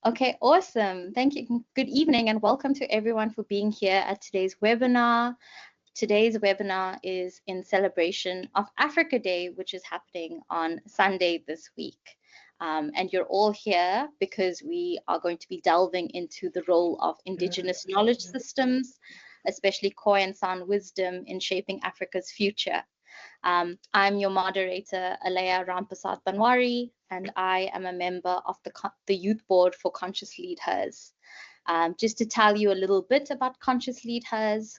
Okay, awesome. Thank you. Good evening and welcome to everyone for being here at today's webinar. Today's webinar is in celebration of Africa Day, which is happening on Sunday this week. And you're all here because we are going to be delving into the role of Indigenous knowledge systems, especially Khoi and San wisdom in shaping Africa's future. I'm your moderator, Aleya Ramparsad Banwari, and I am a member of the Youth Board for Conscious Lead Hers. Just to tell you a little bit about Conscious Lead Hers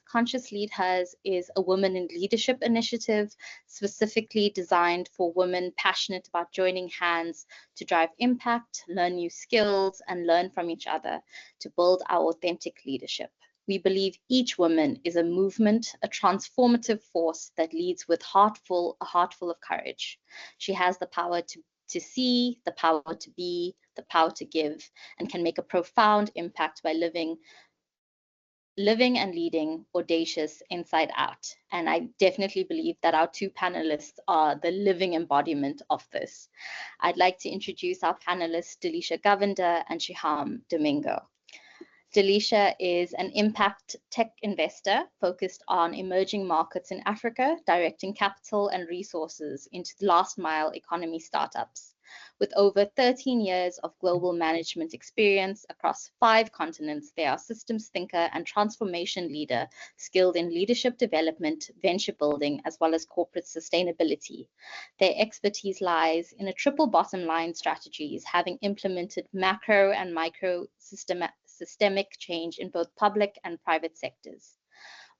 is a women in leadership initiative specifically designed for women passionate about joining hands to drive impact, learn new skills, and learn from each other to build our authentic leadership. We believe each woman is a movement, a transformative force that leads with a heart full of courage. She has the power to see, the power to be, the power to give, and can make a profound impact by living and leading audacious inside out. And I definitely believe that our two panelists are the living embodiment of this. I'd like to introduce our panelists, Delicia Govender and Shihaam Domingo. Delicia is an impact tech investor focused on emerging markets in Africa, directing capital and resources into last mile economy startups. With over 13 years of global management experience across 5 continents, they are systems thinker and transformation leader, skilled in leadership development, venture building, as well as corporate sustainability. Their expertise lies in a triple bottom line strategies, having implemented macro and micro systemic change in both public and private sectors.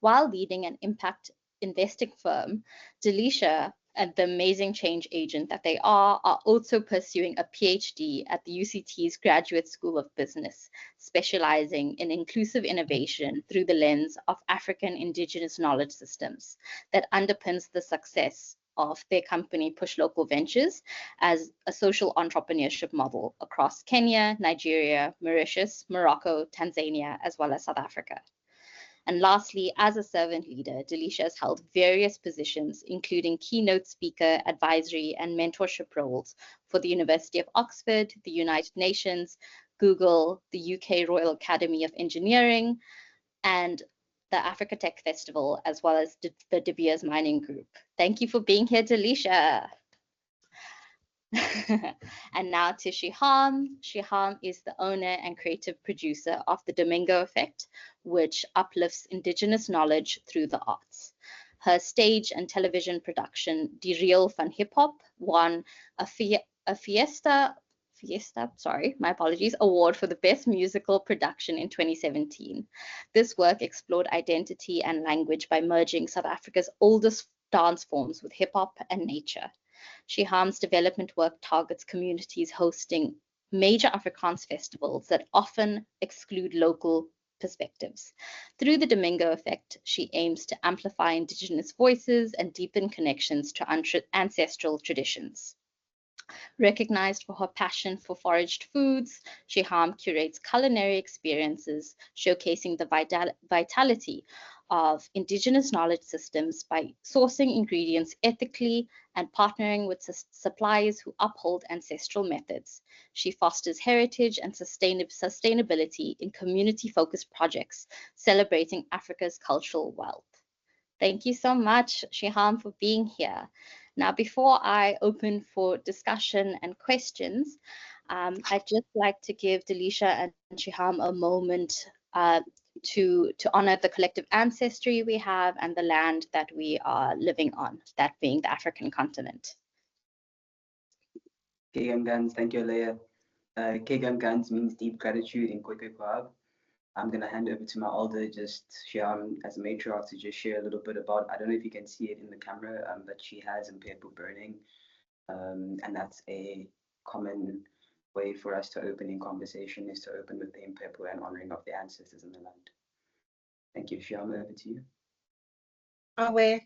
While leading an impact investing firm, Delicia, and the amazing change agent that they are also pursuing a PhD at the UCT's Graduate School of Business, specializing in inclusive innovation through the lens of African Indigenous knowledge systems that underpins the success of their company Push Local Ventures as a social entrepreneurship model across Kenya, Nigeria, Mauritius, Morocco, Tanzania, as well as South Africa. And lastly, as a servant leader, Delicia has held various positions, including keynote speaker, advisory, and mentorship roles for the University of Oxford, the United Nations, Google, the UK Royal Academy of Engineering, and the Africa Tech Festival, as well as the De Beers Mining Group. Thank you for being here, Delicia. And now to Shihaam. Shihaam is the owner and creative producer of The Domingo Effect, which uplifts Indigenous knowledge through the arts. Her stage and television production, Die Reel van Hip Hop, won a Fiesta, my apologies, award for the best musical production in 2017. This work explored identity and language by merging South Africa's oldest dance forms with hip hop and nature. Shihaam's development work targets communities hosting major Afrikaans festivals that often exclude local perspectives. Through the Domingo Effect, she aims to amplify Indigenous voices and deepen connections to ancestral traditions. Recognized for her passion for foraged foods, Shihaam curates culinary experiences showcasing the vitality of Indigenous knowledge systems by sourcing ingredients ethically and partnering with suppliers who uphold ancestral methods. She fosters heritage and sustainability in community-focused projects, celebrating Africa's cultural wealth. Thank you so much, Shihaam, for being here. Now, before I open for discussion and questions, I'd just like to give Delicia and Shihaam a moment to honor the collective ancestry we have and the land that we are living on, that being the African continent. Kegangans, thank you, Aleya. Kegangans means deep gratitude in Khoikhoi. I'm going to hand over to my elder, just Shihaam, as a matriarch, to just share a little bit about, I don't know if you can see it in the camera, but she has Mpepu burning. And that's a common way for us to open in conversation, is to open with the Mpepu and honoring of the ancestors in the land. Thank you, Shihaam, over to you. Awe,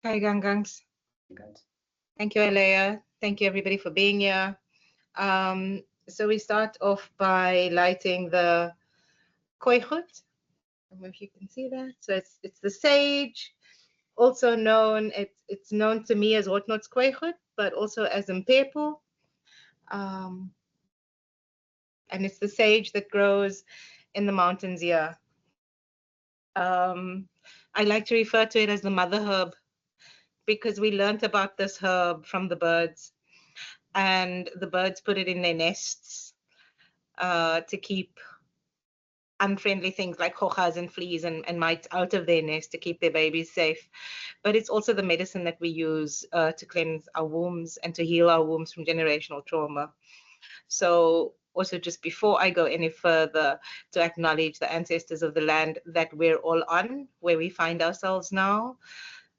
hi Gangangs. Thank you, Aleya. Thank you, everybody, for being here. So we start off by lighting the Khoikhoi. I don't know if you can see that. So it's the sage, also known, it's known to me as Whatnot's Khoikhoi, but also as Mpepu. and it's the sage that grows in the mountains here. I like to refer to it as the mother herb, because we learned about this herb from the birds, and the birds put it in their nests to keep unfriendly things like hojas and fleas and mites out of their nest, to keep their babies safe. But it's also the medicine that we use to cleanse our wombs and to heal our wombs from generational trauma. So also, just before I go any further, to acknowledge the ancestors of the land that we're all on, where we find ourselves now.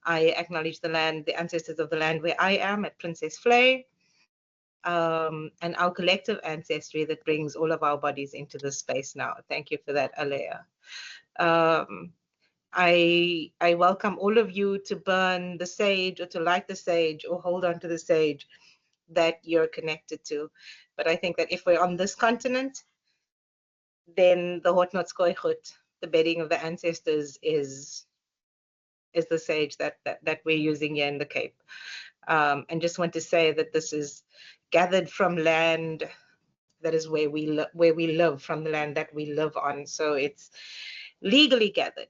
I acknowledge the ancestors of the land where I am at Princess Flay, and our collective ancestry that brings all of our bodies into this space now. Thank you for that, Aleya. I welcome all of you to burn the sage, or to light the sage, or hold on to the sage that you're connected to. But I think that if we're on this continent, then the Hotnotskoichut, the bedding of the ancestors, is the sage that we're using here in the Cape. And just want to say that this is gathered from land that is where we live, from the land that we live on. So it's legally gathered.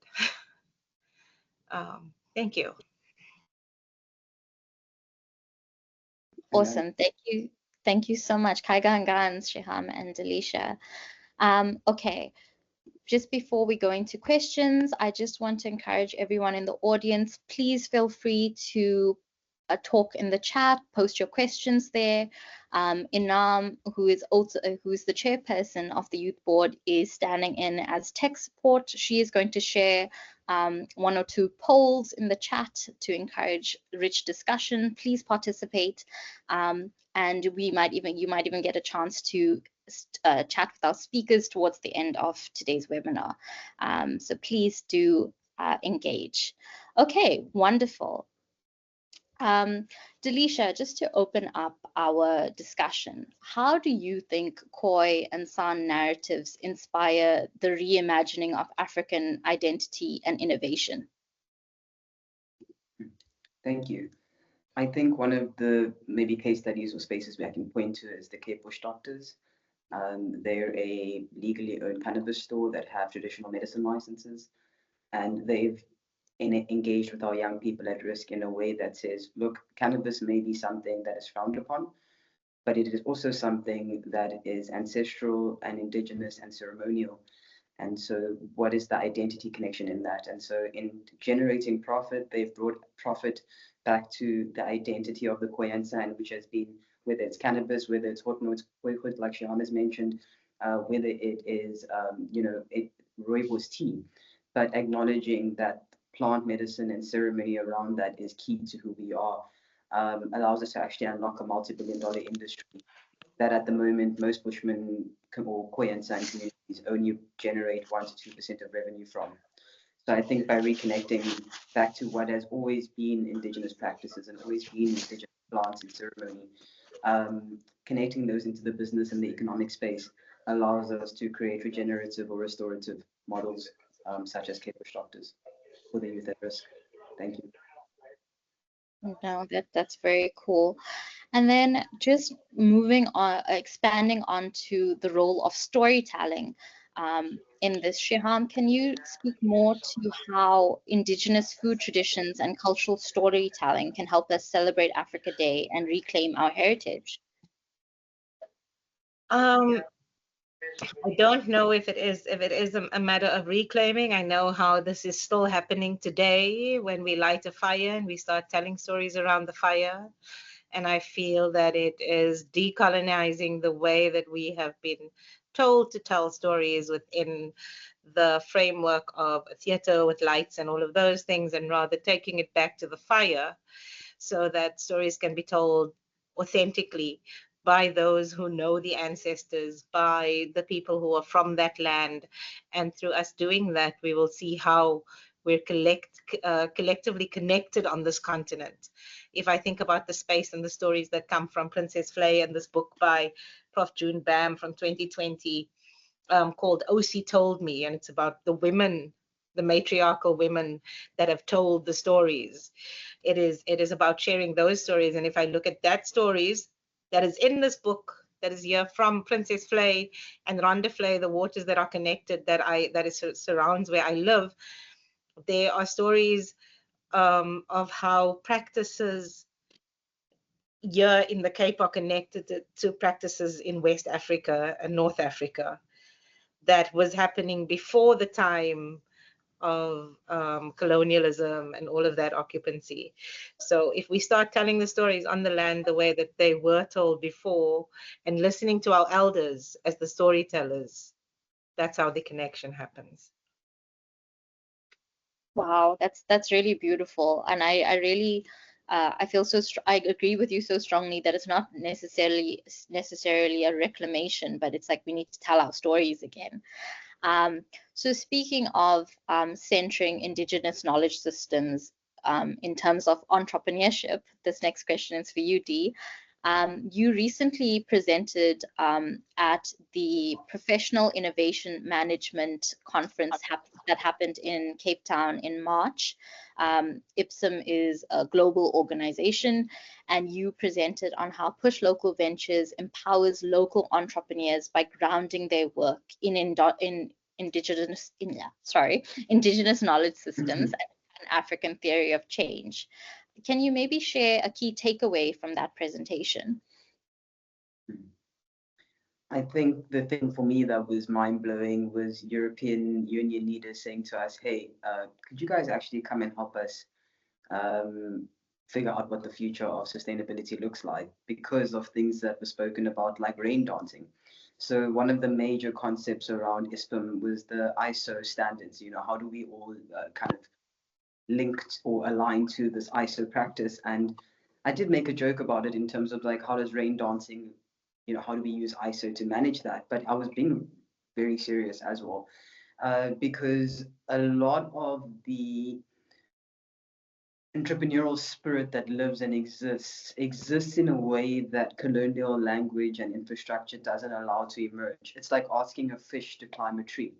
Thank you. Awesome. Thank you so much, Kaigangan, Shihaam, and Delicia. Okay. Just before we go into questions, I just want to encourage everyone in the audience, please feel free to talk in the chat, post your questions there. Inam, who is the chairperson of the youth board, is standing in as tech support. She is going to share 1 or 2 polls in the chat to encourage rich discussion. Please participate, and you might even get a chance to chat with our speakers towards the end of today's webinar. So please do engage. Okay, wonderful. Delicia, just to open up our discussion, how do you think Khoi and San narratives inspire the reimagining of African identity and innovation? Thank you. I think one of the maybe case studies or spaces where I can point to is the Cape Bush Doctors. They're a legally owned cannabis store that have traditional medicine licenses, and they've engaged with our young people at risk in a way that says, look, cannabis may be something that is frowned upon, but it is also something that is ancestral and indigenous and ceremonial. And so what is the identity connection in that? And so in generating profit, they've brought profit back to the identity of the Khoisan, which has been, whether it's cannabis, whether it's hotnots, like Shihaam has mentioned, whether it is, rooibos tea, but acknowledging that plant medicine and ceremony around that is key to who we are, allows us to actually unlock a multi-billion-dollar industry that at the moment most Bushmen or Khoisan communities only generate 1 to 2% of revenue from. So I think by reconnecting back to what has always been indigenous practices and always been indigenous plants and ceremony, connecting those into the business and the economic space allows us to create regenerative or restorative models, such as Cape Bush Doctors for the youth at risk. Thank you. No, that's very cool. And then just moving on, expanding onto the role of storytelling in this. Shihaam, can you speak more to how Indigenous food traditions and cultural storytelling can help us celebrate Africa Day and reclaim our heritage? I don't know if it is a matter of reclaiming. I know how this is still happening today when we light a fire and we start telling stories around the fire. And I feel that it is decolonizing the way that we have been told to tell stories within the framework of theater with lights and all of those things, and rather taking it back to the fire so that stories can be told authentically by those who know the ancestors, by the people who are from that land. And through us doing that, we will see how we're collectively connected on this continent. If I think about the space and the stories that come from Princess Flay and this book by Prof. June Bam from 2020 called OC Told Me, and it's about the women, the matriarchal women that have told the stories. It is about sharing those stories. And if I look at that stories that is in this book that is here from Princess Flay and Rondaflay, the waters that are connected, surrounds where I live. There are stories of how practices here in the Cape are connected to practices in West Africa and North Africa that was happening before the time of colonialism and all of that occupancy. So if we start telling the stories on the land the way that they were told before and listening to our elders as the storytellers, that's how the connection happens. Wow, that's really beautiful, and I really I feel I agree with you so strongly that it's not necessarily a reclamation, but it's like we need to tell our stories again. So speaking of centering Indigenous knowledge systems in terms of entrepreneurship, this next question is for you, Dee. You recently presented at the Professional Innovation Management Conference that happened in Cape Town in March. IPSM is a global organization, and you presented on how Push Local Ventures empowers local entrepreneurs by grounding their work in indigenous knowledge systems and an African theory of change. Can you maybe share a key takeaway from that presentation? I think the thing for me that was mind-blowing was European Union leaders saying to us, hey, could you guys actually come and help us figure out what the future of sustainability looks like, because of things that were spoken about, like rain dancing. So one of the major concepts around ISPM was the ISO standards. You know, how do we all kind of linked or aligned to this ISO practice? And I did make a joke about it in terms of like, how does rain dancing, you know, how do we use ISO to manage that? But I was being very serious as well, because a lot of the entrepreneurial spirit that lives and exists in a way that colonial language and infrastructure doesn't allow to emerge. It's like asking a fish to climb a tree.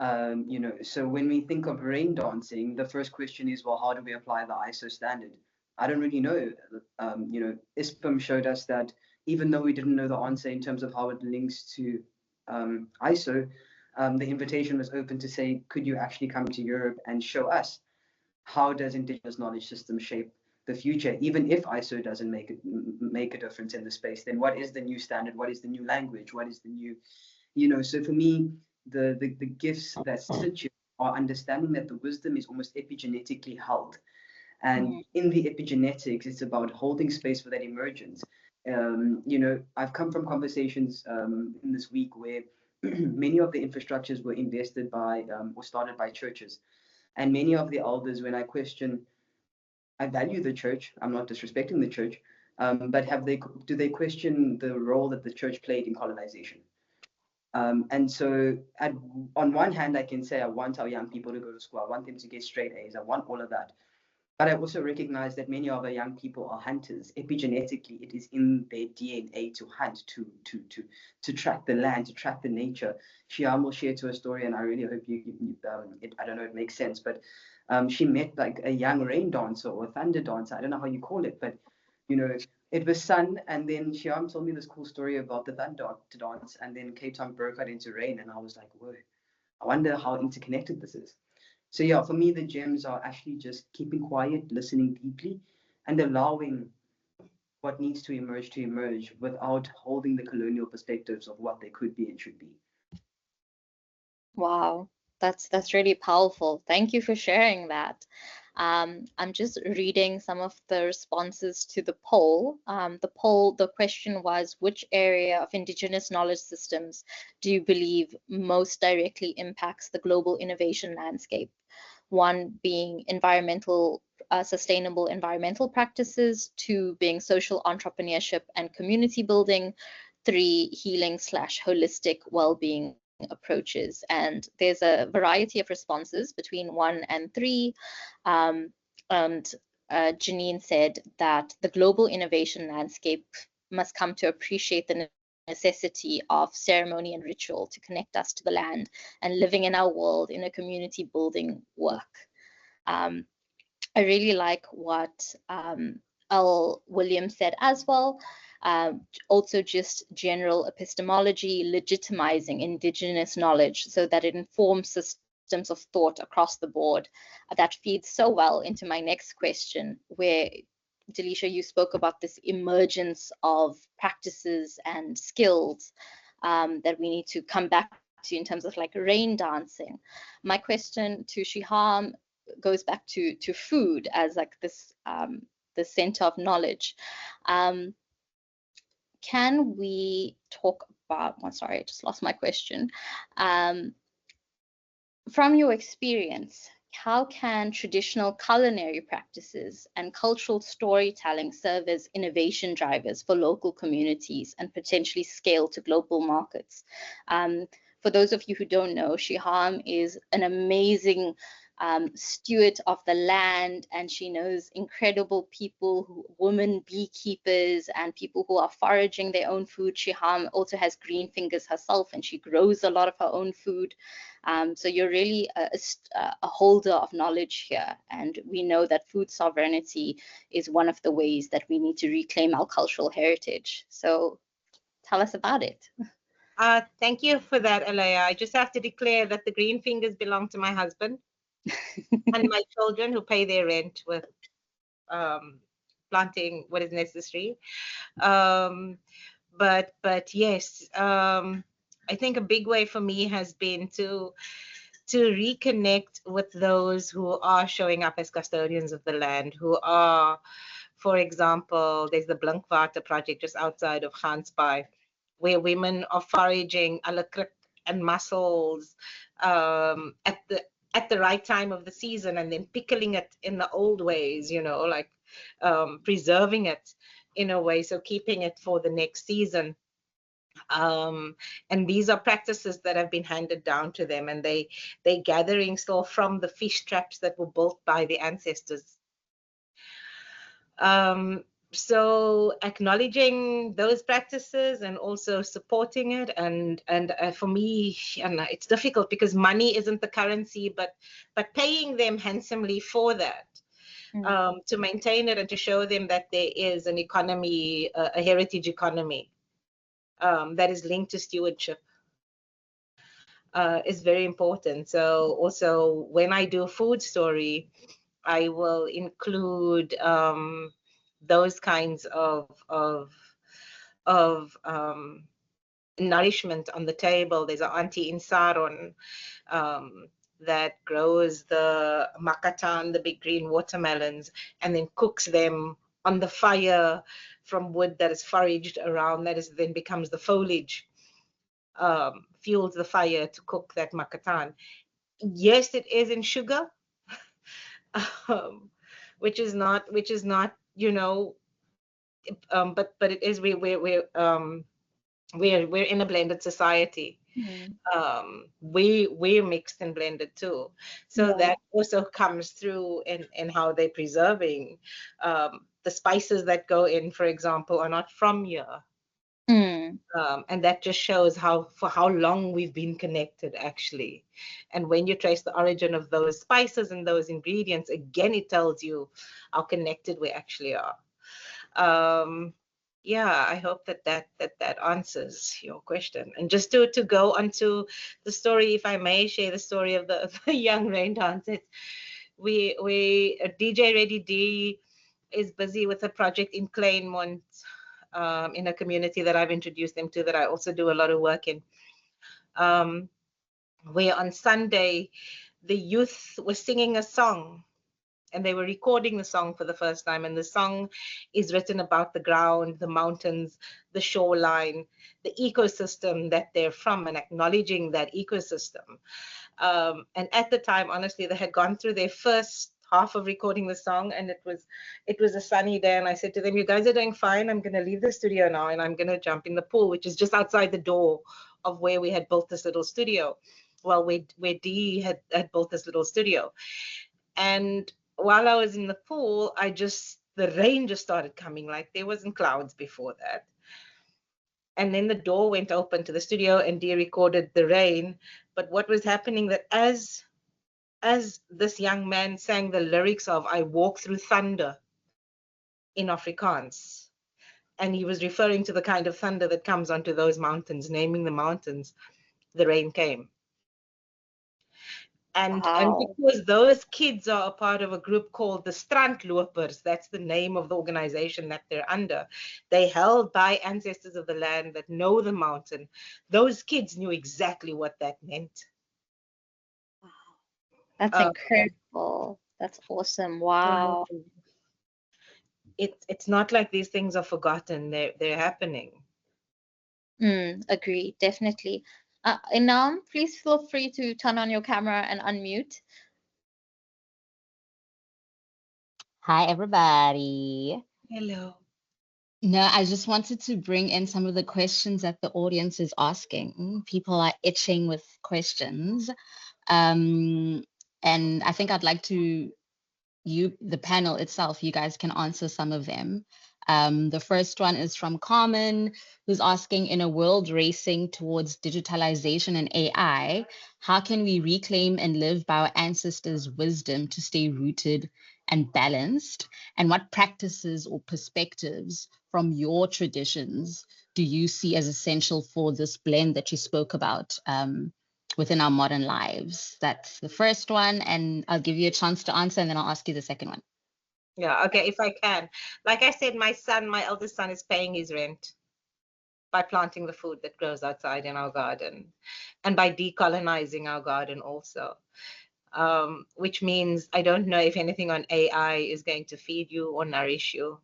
You know, so when we think of rain dancing, the first question is, well, how do we apply the ISO standard? I don't really know. You know, ISPM showed us that even though we didn't know the answer in terms of how it links to ISO, the invitation was open to say, could you actually come to Europe and show us how does Indigenous knowledge system shape the future? Even if ISO doesn't make a difference in the space, then what is the new standard? What is the new language? What is the new, you know? So for me, the gifts that sit here are understanding that the wisdom is almost epigenetically held. And in the epigenetics, it's about holding space for that emergence. You know, I've come from conversations in this week where many of the infrastructures were invested by or started by churches. And many of the elders, when I question, I value the church, I'm not disrespecting the church, but do they question the role that the church played in colonization? And so on one hand, I can say I want our young people to go to school. I want them to get straight A's. I want all of that. But I also recognize that many of our young people are hunters. Epigenetically, it is in their DNA to hunt, to track the land, to track the nature. Shihaam will share to a story, and I really hope I don't know, it makes sense, but she met like a young rain dancer or thunder dancer. I don't know how you call it, but you know, it was sun, and then Shihaam told me this cool story about the thunder dance, and then Cape Town broke out into rain, and I was like, whoa, I wonder how interconnected this is. So yeah, for me, the gems are actually just keeping quiet, listening deeply, and allowing what needs to emerge without holding the colonial perspectives of what they could be and should be. Wow, that's really powerful. Thank you for sharing that. I'm just reading some of the responses to the poll. The question was, which area of Indigenous knowledge systems do you believe most directly impacts the global innovation landscape? One being sustainable environmental practices, two being social entrepreneurship and community building, three, healing/holistic well-being approaches. And there's a variety of responses between 1 and 3. And Janine said that the global innovation landscape must come to appreciate the necessity of ceremony and ritual to connect us to the land and living in our world in a community building work. I really like what L. Williams said as well. Also just general epistemology, legitimizing indigenous knowledge so that it informs systems of thought across the board. That feeds so well into my next question, where Delicia, you spoke about this emergence of practices and skills that we need to come back to in terms of like rain dancing. My question to Shihaam goes back to food as like this the center of knowledge. Can we talk about, oh, sorry, I just lost my question. From your experience, how can traditional culinary practices and cultural storytelling serve as innovation drivers for local communities and potentially scale to global markets? For those of you who don't know, Shihaam is an amazing steward of the land, and she knows incredible people, women beekeepers and people who are foraging their own food. Shihaam also has green fingers herself, and she grows a lot of her own food. So you're really a holder of knowledge here, and we know that food sovereignty is one of the ways that we need to reclaim our cultural heritage. So tell us about it. Thank you for that, Aleya. I just have to declare that the green fingers belong to my husband and my children, who pay their rent with planting what is necessary. But yes, I think a big way for me has been to reconnect with those who are showing up as custodians of the land, who are, for example, there's the Blinkwater project just outside of Gansbaai, where women are foraging alekrik and mussels at the right time of the season, and then pickling it in the old ways, you know, like preserving it in a way, so keeping it for the next season. And these are practices that have been handed down to them, and they're gathering still from the fish traps that were built by the ancestors. So acknowledging those practices and also supporting it, and for me, and it's difficult because money isn't the currency, but paying them handsomely for that. To maintain it and to show them that there is an economy, a heritage economy that is linked to stewardship is very important. So also when I do a food story, I will include those kinds of nourishment on the table. There's an auntie in Saron that grows the makatan, the big green watermelons, and then cooks them on the fire from wood that is foraged around, that is then becomes the foliage, fuels the fire to cook that makatan. Yes, it is in sugar, which is not, you know, but it is, we're in a blended society. We're mixed and blended too, so that also comes through in how they're preserving. The spices that go in, for example, are not from here. And that just shows for how long we've been connected, actually. And when you trace the origin of those spices and those ingredients, again, it tells you how connected we actually are. Yeah, I hope that answers your question. And just to go onto the story, if I may share the story of the young rain dancers. DJ Ready D is busy with a project in Claremont, in a community that I've introduced them to, that I also do a lot of work in, where on Sunday the youth was singing a song, and they were recording the song for the first time. And the song is written about the ground, the mountains, the shoreline, the ecosystem that they're from, and acknowledging that ecosystem. And at the time, honestly, they had gone through their first half of recording the song, and it was a sunny day. And I said to them, you guys are doing fine. I'm going to leave the studio now, and I'm going to jump in the pool, which is just outside the door of where we had built this little studio. Well, where Dee had built this little studio. And while I was in the pool, the rain just started coming, like there wasn't clouds before that. And then the door went open to the studio, and Dee recorded the rain. But what was happening, that as this young man sang the lyrics of "I Walk Through Thunder" in Afrikaans, And he was referring to the kind of thunder that comes onto those mountains, naming the mountains. The rain came. And Wow. because those kids are a part of a group called the Strandlopers, that's the name of the organization that they're under. They held by ancestors of the land that know the mountain. Those kids knew exactly what that meant. That's incredible. That's awesome. Wow. It's not like these things are forgotten. They're happening. Agree, definitely. Inam, please feel free to turn on your camera and unmute. Hi, everybody. Hello. No, I just wanted to bring in some of the questions that the audience is asking. People are itching with questions. And I think I'd like to, the panel itself, you guys can answer some of them. The first one is from Carmen, who's asking, in a world racing towards digitalization and AI, how can we reclaim and live by our ancestors' wisdom to stay rooted and balanced? And what practices or perspectives from your traditions do you see as essential for this blend that you spoke about within our modern lives? That's the first one, and I'll give you a chance to answer, and then I'll ask you the second one. Yeah, okay, if I can. Like I said, my eldest son is paying his rent by planting the food that grows outside in our garden, and by decolonizing our garden also. Which means I don't know if anything on AI is going to feed you or nourish you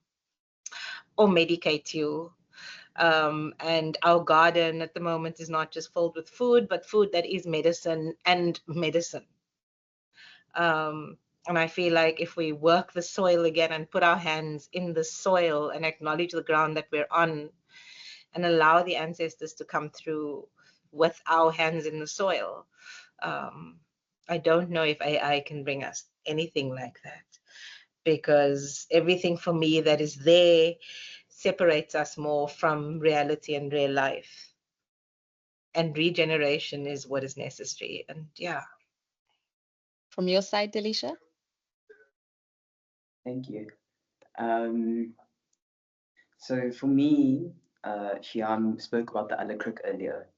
or medicate you. And our garden at the moment is not just filled with food, but food that is medicine and medicine. And I feel like if we work the soil again and put our hands in the soil and acknowledge the ground that we're on and allow the ancestors to come through with our hands in the soil, I don't know if AI can bring us anything like that, because everything for me that is there separates us more from reality and real life. And regeneration is what is necessary. And yeah. From your side, Delicia? Thank you. So for me, Shihaam spoke about the Alakrik earlier,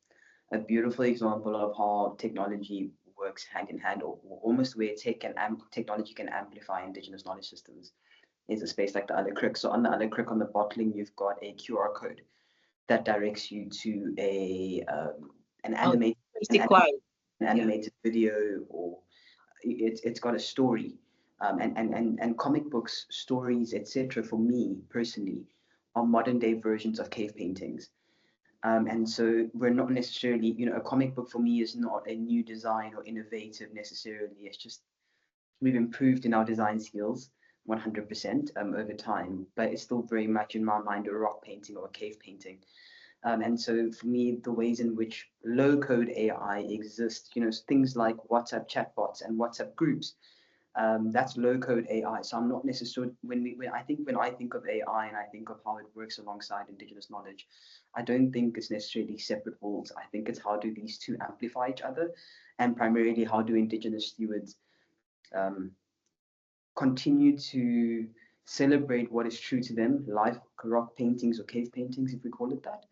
a beautiful example of how technology works hand in hand, or almost where technology can amplify indigenous knowledge systems, is a space like the Alakrik. So on the Alakrik, on the bottling, you've got a QR code that directs you to an animated video, or it's got a story, and comic books, stories, etc. For me personally, are modern day versions of cave paintings. And so we're not necessarily, a comic book for me is not a new design or innovative necessarily. It's just we've improved in our design skills 100% over time, but it's still very much in my mind a rock painting or a cave painting. And so for me, the ways in which low code AI exists, things like WhatsApp chatbots and WhatsApp groups, that's low code AI. So I'm not necessarily, when I think of AI and I think of how it works alongside indigenous knowledge, I don't think it's necessarily separate worlds. I think it's how do these two amplify each other, and primarily how do indigenous stewards continue to celebrate what is true to them, live rock paintings or cave paintings, if we call it that,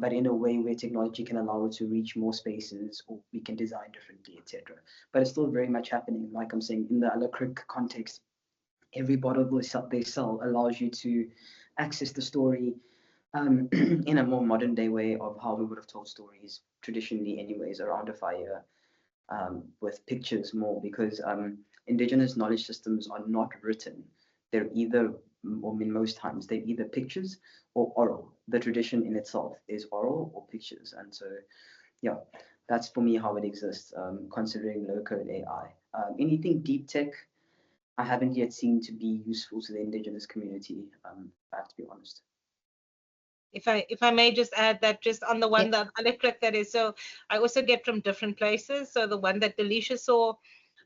but in a way where technology can allow it to reach more spaces, or we can design differently, etc. But it's still very much happening. Like I'm saying, in the Alakrik context, every bottle they sell allows you to access the story in a more modern day way of how we would have told stories traditionally anyways, around a fire, with pictures more, because indigenous knowledge systems are not written. They're either, or in most times, they're either pictures or oral. The tradition in itself is oral or pictures. And so, yeah, that's for me how it exists, considering low-code AI. Anything deep tech, I haven't yet seen to be useful to the indigenous community, I have to be honest. If I may just add that just on the one that Alakrik that is, so I also get from different places. So the one that Delicia saw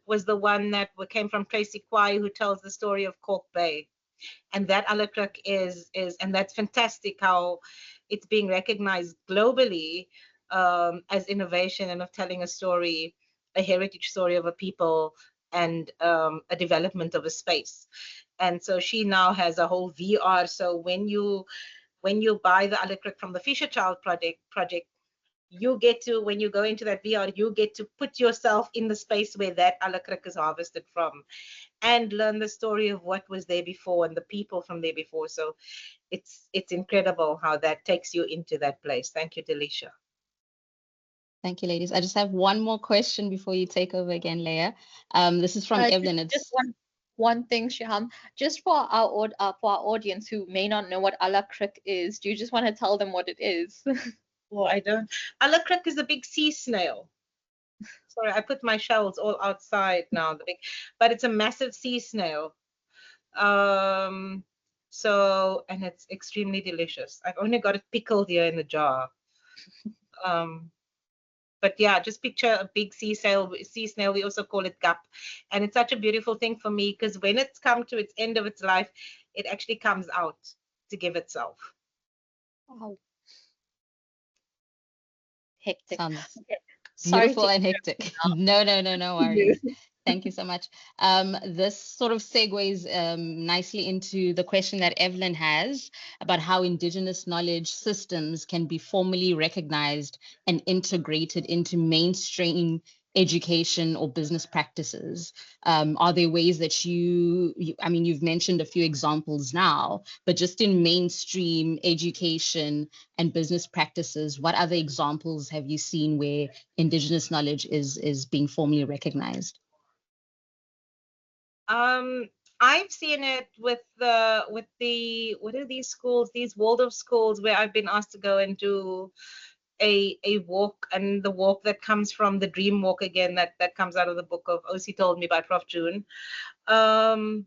was the one that came from Tracy Kwai, who tells the story of Cork Bay. And that Alakrik is, and that's fantastic how it's being recognized globally as innovation and of telling a story, a heritage story of a people, and a development of a space. And so she now has a whole VR. So when you when you buy the alekrik from the Fisher Child project, you get to, when you go into that VR, you get to put yourself in the space where that alekrik is harvested from and learn the story of what was there before and the people from there before. So it's incredible how that takes you into that place. Thank you, Delicia. Thank you, ladies. I just have one more question before you take over again, Leah. This is from Evelyn. Just one thing, Shihaam, just for our audience who may not know what alekrik is, do you just want to tell them what it is? Well, I don't. Alekrik is a big sea snail. Sorry, I put my shells all outside now. But it's a massive sea snail. So, and it's extremely delicious. I've only got it pickled here in the jar. But yeah, just picture a big sea snail. We also call it gap, and it's such a beautiful thing for me because when it's come to its end of its life, it actually comes out to give itself. Wow. Hectic. Sounds okay. beautiful and hectic. No worries. Thank you so much. This sort of segues nicely into the question that Evelyn has about how Indigenous knowledge systems can be formally recognized and integrated into mainstream education or business practices. Are there ways that I mean, you've mentioned a few examples now, but just in mainstream education and business practices, what other examples have you seen where Indigenous knowledge is being formally recognized? I've seen it with the what are these schools, these Waldorf schools, where I've been asked to go and do a walk, and the walk that comes from the dream walk again, that comes out of the book of O.C. Told Me by Prof. June. And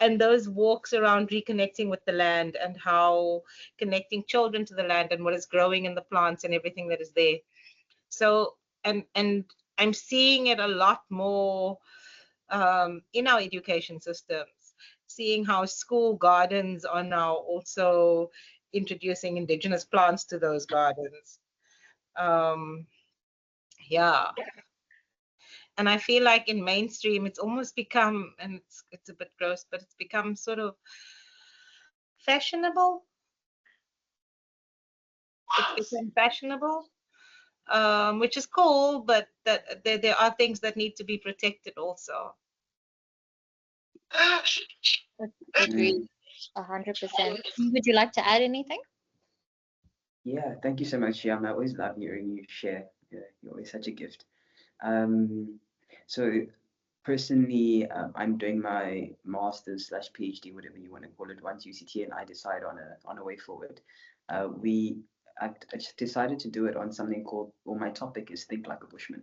those walks around reconnecting with the land and how connecting children to the land and what is growing in the plants and everything that is there. So, and I'm seeing it a lot more in our education systems, seeing how school gardens are now also introducing indigenous plants to those gardens. Yeah. And I feel like in mainstream, it's almost become, and it's a bit gross, but it's become sort of fashionable. It's become fashionable, which is cool, but that there are things that need to be protected also. Agreed, 100%. Would you like to add anything? Yeah, thank you so much, Shihaam. I always love hearing you share. You're always such a gift. So personally, I'm doing my master's / PhD, whatever you want to call it. Once UCT and I decide on a way forward, I decided to do it on something called, well, my topic is Think Like a Bushman.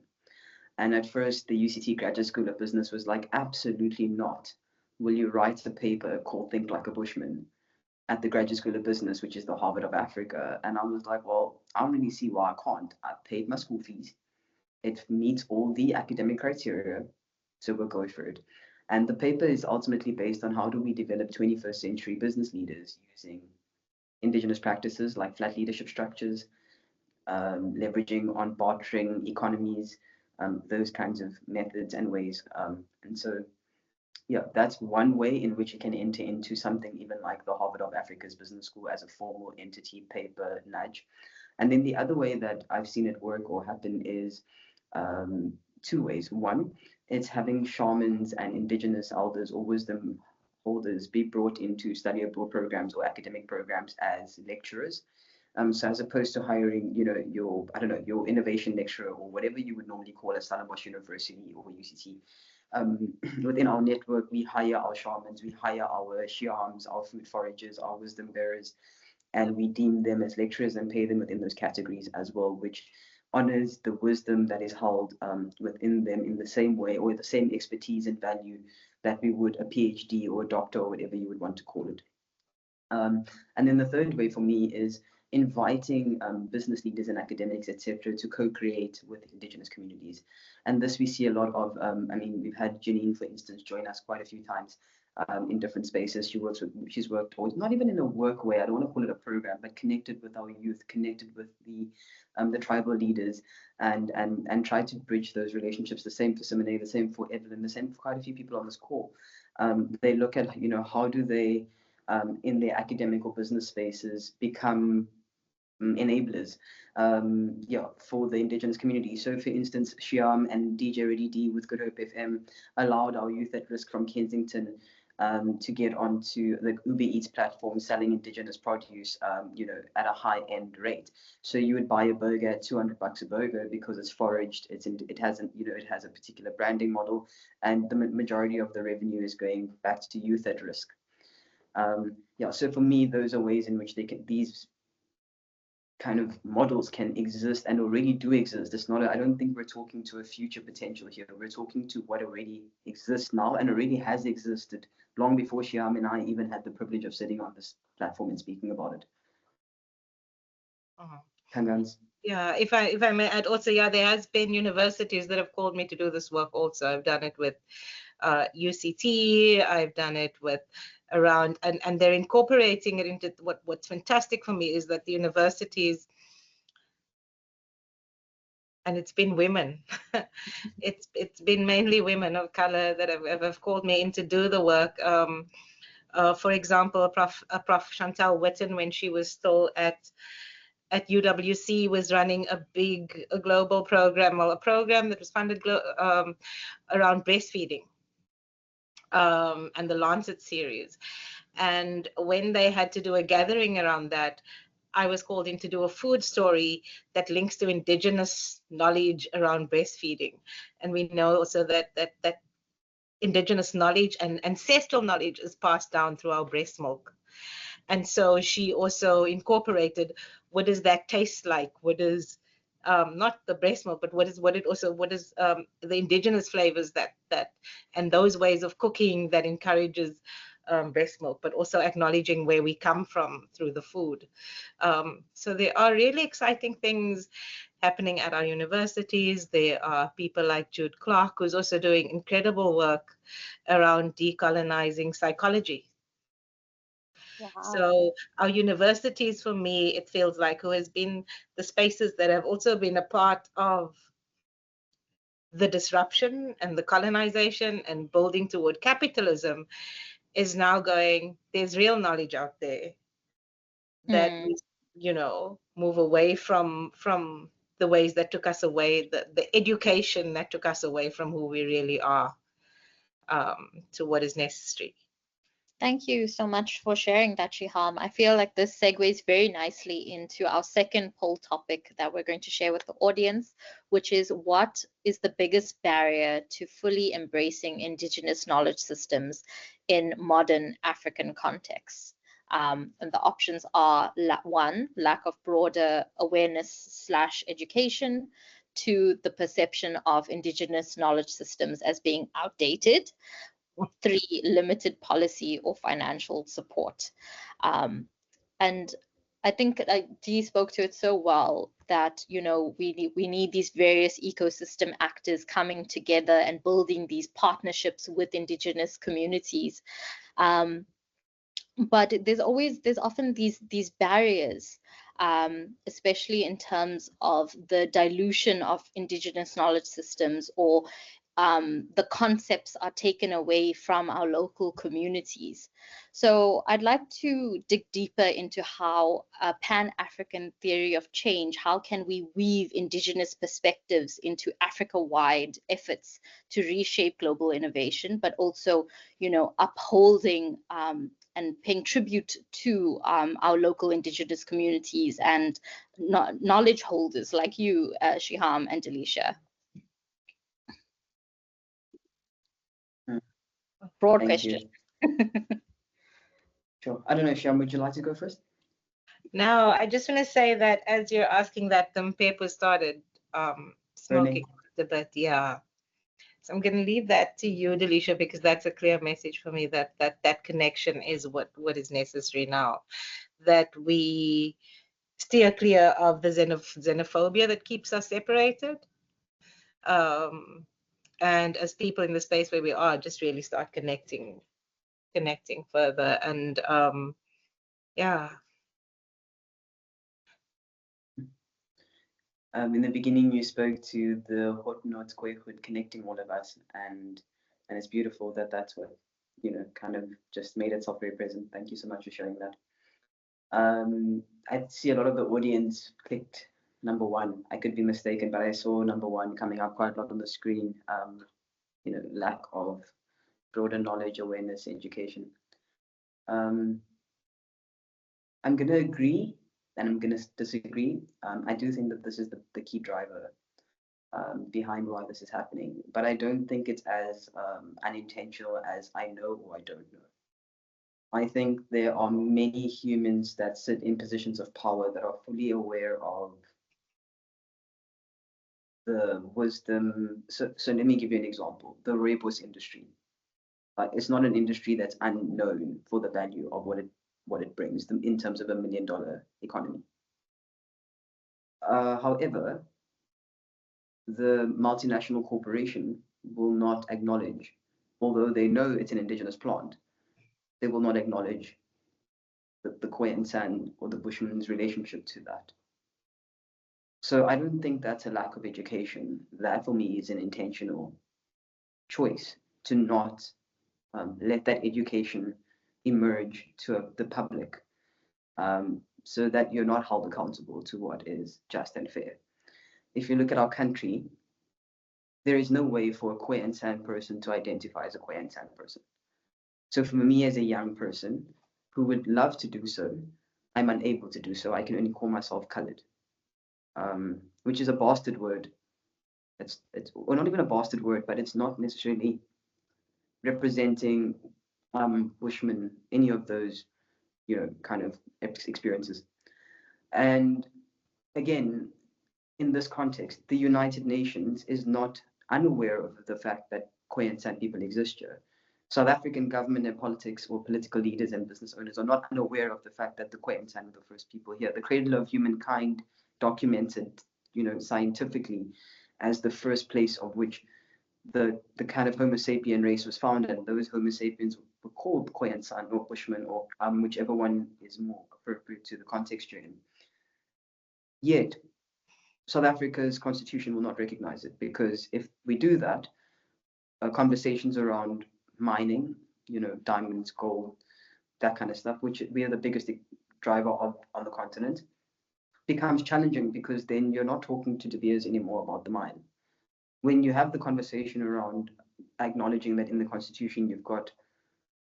And at first, the UCT Graduate School of Business was like, absolutely not. Will you write a paper called Think Like a Bushman at the Graduate School of Business, which is the Harvard of Africa? And I was like, well, I don't really see why I can't. I paid my school fees. It meets all the academic criteria, so we'll go for it. And the paper is ultimately based on how do we develop 21st century business leaders using indigenous practices like flat leadership structures, leveraging on bartering economies, those kinds of methods and ways. And so, yeah, that's one way in which you can enter into something even like the Harvard of Africa's Business School as a formal entity paper nudge. And then the other way that I've seen it work or happen is two ways. One, it's having shamans and indigenous elders or wisdom holders be brought into study abroad programs or academic programs as lecturers. So as opposed to hiring, your innovation lecturer or whatever you would normally call a Stellenbosch University or UCT. Within our network, we hire our shamans, we hire our Shihaams, our food foragers, our wisdom bearers, and we deem them as lecturers and pay them within those categories as well, which honors the wisdom that is held within them in the same way or the same expertise and value that we would a PhD or a doctor or whatever you would want to call it. And then the third way for me is inviting business leaders and academics, etc., to co-create with indigenous communities. And this we see a lot of. We've had Janine, for instance, join us quite a few times in different spaces. She's worked, or not even in a work way, I don't want to call it a program, but connected with our youth, connected with the tribal leaders, and tried to bridge those relationships. The same for Simone, the same for Evelyn, the same for quite a few people on this call. They look at, how do they in their academic or business spaces become enablers for the Indigenous community. So for instance, Shihaam and DJ Ready D with Good Hope FM allowed our youth at risk from Kensington to get onto the Uber Eats platform selling Indigenous produce, at a high-end rate. So you would buy a burger at $200 a burger because it's foraged, it has a particular branding model, and the majority of the revenue is going back to youth at risk. So for me, those are ways in which these kind of models can exist and already do exist. It's not, I don't think we're talking to a future potential here. We're talking to what already exists now and already has existed long before Shihaam and I even had the privilege of sitting on this platform and speaking about it. Kangans. Yeah, if I may add also, yeah, there has been universities that have called me to do this work also. I've done it with UCT, I've done it with around, and they're incorporating it into what's fantastic for me is that the universities, and it's been women, it's been mainly women of color that have called me in to do the work. For example, Prof. Chantal Witten, when she was still at UWC, was running a global program, or a program that was funded around breastfeeding, and the Lancet series. And when they had to do a gathering around that, I was called in to do a food story that links to Indigenous knowledge around breastfeeding. And we know also that Indigenous knowledge and ancestral knowledge is passed down through our breast milk. And so she also incorporated, what does that taste like? What is not the breast milk, but what is the Indigenous flavors that and those ways of cooking that encourages breast milk, but also acknowledging where we come from through the food. So there are really exciting things happening at our universities. There are people like Jude Clark, who's also doing incredible work around decolonizing psychology. Wow. So our universities, for me, it feels like, who has been the spaces that have also been a part of the disruption and the colonization and building toward capitalism, is now going, there's real knowledge out there that we, move away from the ways that took us away, the education that took us away from who we really are, to what is necessary. Thank you so much for sharing that, Shihaam. I feel like this segues very nicely into our second poll topic that we're going to share with the audience, which is, what is the biggest barrier to fully embracing Indigenous knowledge systems in modern African contexts? And the options are 1, lack of broader awareness / education; 2, the perception of Indigenous knowledge systems as being outdated; 3, limited policy or financial support. And I think Dee spoke to it so well, that we need these various ecosystem actors coming together and building these partnerships with Indigenous communities. But there's often these barriers, especially in terms of the dilution of Indigenous knowledge systems, or the concepts are taken away from our local communities. So I'd like to dig deeper into how a Pan-African theory of change, how can we weave Indigenous perspectives into Africa-wide efforts to reshape global innovation, but also, upholding and paying tribute to our local Indigenous communities and knowledge holders like you, Shihaam and Delicia. Broad Thank question. Sure. I don't know, Shihaam, would you like to go first? No, I just want to say that as you're asking that, the paper started smoking a bit. Yeah. So I'm going to leave that to you, Delicia, because that's a clear message for me, that connection is what is necessary now. That we steer clear of the xenophobia that keeps us separated. And as people in the space where we are, just really start connecting further. And yeah. In the beginning, you spoke to the Hotnot Kwehud connecting all of us, and it's beautiful that that's what kind of just made itself very present. Thank you so much for sharing that. I see a lot of the audience clicked number 1. I could be mistaken, but I saw number 1 coming up quite a lot on the screen. Lack of broader knowledge, awareness, education. I'm going to agree and I'm going to disagree. I do think that this is the key driver behind why this is happening, but I don't think it's as unintentional as I know or I don't know. I think there are many humans that sit in positions of power that are fully aware of the wisdom. So let me give you an example. The rooibos industry. It's not an industry that's unknown for the value of what it brings them in terms of $1 million economy. However, the multinational corporation will not acknowledge, although they know it's an indigenous plant, they will not acknowledge the Khoi and San or the Bushman's relationship to that. So I don't think that's a lack of education. That for me is an intentional choice to not let that education emerge to the public, so that you're not held accountable to what is just and fair. If you look at our country, there is no way for a Khoi and San person to identify as a Khoi and San person. So for me as a young person who would love to do so, I'm unable to do so. I can only call myself colored, which is a bastard word. It's well, not even a bastard word, but it's not necessarily representing Bushman, any of those, kind of experiences. And again, in this context, the United Nations is not unaware of the fact that Khoi and San people exist here. South African government and politics, or political leaders and business owners, are not unaware of the fact that the Khoi and San are the first people here. The cradle of humankind, documented, scientifically, as the first place of which the kind of Homo sapien race was found, and those Homo sapiens were called Khoi and San or Bushmen, or whichever one is more appropriate to the context you're in. Yet, South Africa's constitution will not recognize it, because if we do that, conversations around mining, diamonds, gold, that kind of stuff, which we are the biggest driver of on the continent, becomes challenging, because then you're not talking to De Beers anymore about the mine. When you have the conversation around acknowledging that in the constitution you've got,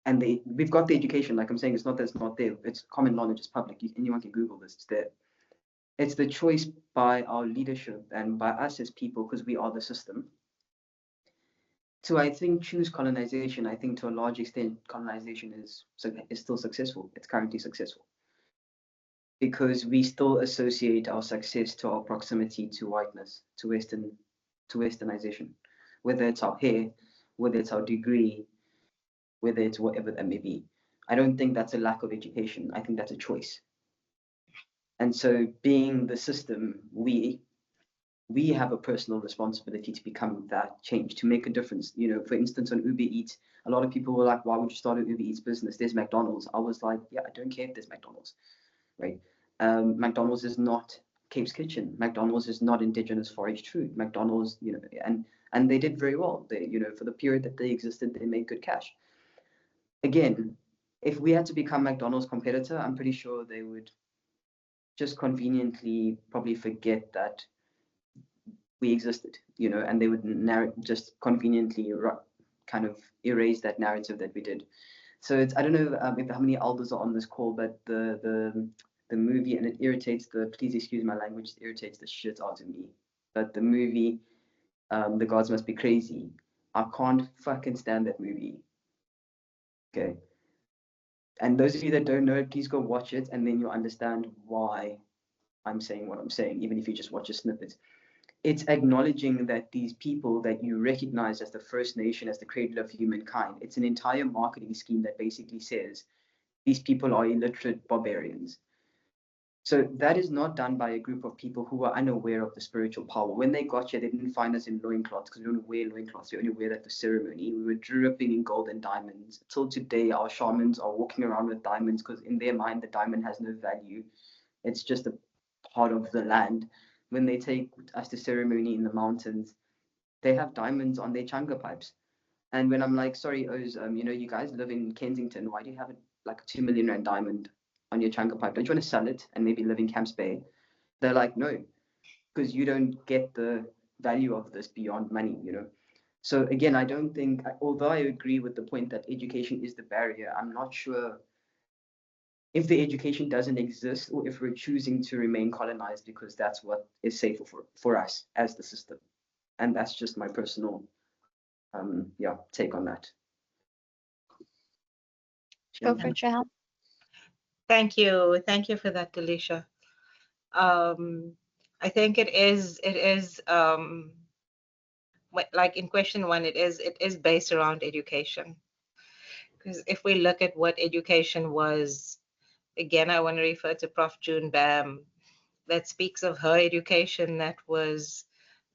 and we've got the education, like I'm saying, it's not that it's not there, it's common knowledge, it's public, anyone can Google this, it's there. It's the choice by our leadership and by us as people, because we are the system, to, I think, choose colonization. I think to a large extent, colonization is still successful. It's currently successful, because we still associate our success to our proximity to whiteness, to westernization, whether it's our hair, whether it's our degree, whether it's whatever that may be. I don't think that's a lack of education. I think that's a choice. And so, being the system, we have a personal responsibility to become that change, to make a difference. For instance, on Uber Eats, a lot of people were like, why would you start an Uber Eats business? There's McDonald's. I was like, yeah, I don't care if there's McDonald's, right? McDonald's is not Cape's Kitchen. McDonald's is not indigenous foraged food. McDonald's, and they did very well. They, for the period that they existed, they made good cash. Again, if we had to become McDonald's competitor, I'm pretty sure they would just conveniently probably forget that we existed, and they would just conveniently kind of erase that narrative that we did. So I don't know if how many elders are on this call, but the movie, and it irritates please excuse my language, it irritates the shit out of me. But the movie, The Gods Must Be Crazy, I can't fucking stand that movie. Okay. And those of you that don't know it, please go watch it, and then you'll understand why I'm saying what I'm saying, even if you just watch a snippet. It's acknowledging that these people that you recognize as the First Nation, as the cradle of humankind, it's an entire marketing scheme that basically says these people are illiterate barbarians. So that is not done by a group of people who are unaware of the spiritual power. When they got here, they didn't find us in loincloths, because we don't wear loincloths. We only wear that for ceremony. We were dripping in gold and diamonds. Till today, our shamans are walking around with diamonds, because in their mind, the diamond has no value. It's just a part of the land. When they take us to ceremony in the mountains, they have diamonds on their changa pipes. And when I'm like, sorry, Oz, you know, you guys live in Kensington. Why do you have like a 2 million rand diamond on your chunker pipe? Don't you want to sell it and maybe live in Camps Bay? They're like, no, because you don't get the value of this beyond money, you know. So again, I don't think, although I agree with the point that education is the barrier, I'm not sure if the education doesn't exist or if we're choosing to remain colonized because that's what is safer for us as the system. And that's just my personal take on that. Go for it, Shihaam. Thank you for that, Delicia. I think it is like in question one, it is based around education. Because if we look at what education was, again, I want to refer to Prof. June Bam, that speaks of her education. That was,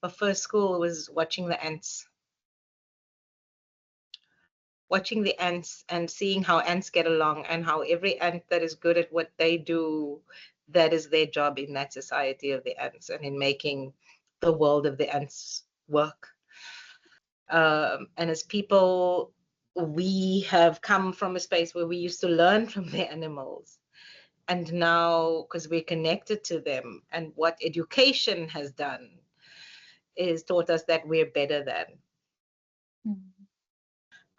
her first school was watching the ants and seeing how ants get along, and how every ant that is good at what they do, that is their job in that society of the ants and in making the world of the ants work. And as people, we have come from a space where we used to learn from the animals. And now, because we're connected to them, and what education has done is taught us that we're better than.